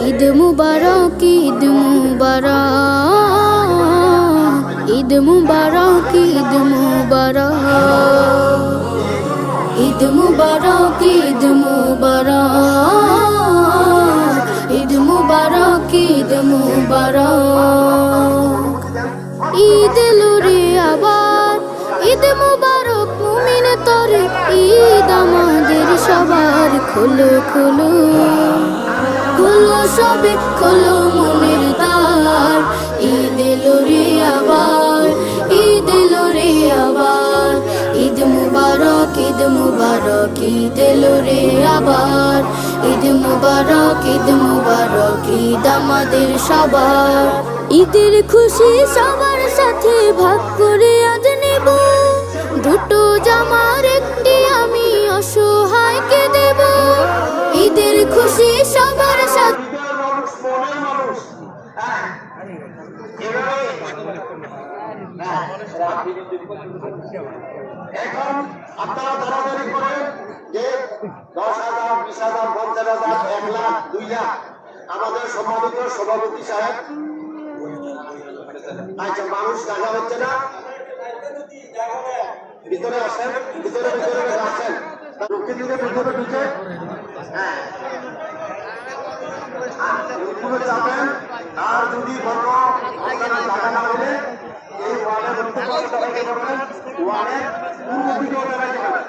ঈদ মুবারক, ঈদ মুবারক, ঈদ মুবারক, ঈদ মুবারক, ঈদ মুবারক, ঈদ মুবারক, ঈদ মুবারক, ঈদ মুবারক। ঈদ এলো রে আবার, ঈদ মুবারক মুমিন তরে, ঈদ আমাদের সবার। খোলো খোলো খোলো সবে খোলো মনের দ্বার, ঈদ এলো রে আবার, ঈদ এলো রে আবার। ঈদ মুবারক, ঈদ মুবারক, ঈদ এলো রে আবার। ঈদ মুবারক, ঈদ মুবারক, ঈদ আমাদের সবার। ঈদের খুশি সবার সাথে ভাগ করে আজ নেব, দুটো জামার একটি আমি অসহায়কে দেব। ঈদের খুশি সবার সাথে। এখন আপনারা দরাদরি করে যে 10,000, 20,000, 50,000, 1 লাখ, 2 লাখ আমাদের সম্মানিত সভাপতি সাহেব। আচ্ছা, মানুষ দেখা হচ্ছে না, ভিতরে আসেন, ভিতরে ভিতরে আসেন, দক্ষিণ দিকে ভিতরে ঢুকে হ্যাঁ যাবেন। আর যদি বড় জায়গা না হলে এই ওয়ার্ডের ওয়ার্ডের পূর্ব দিকেও দেখা যাবে।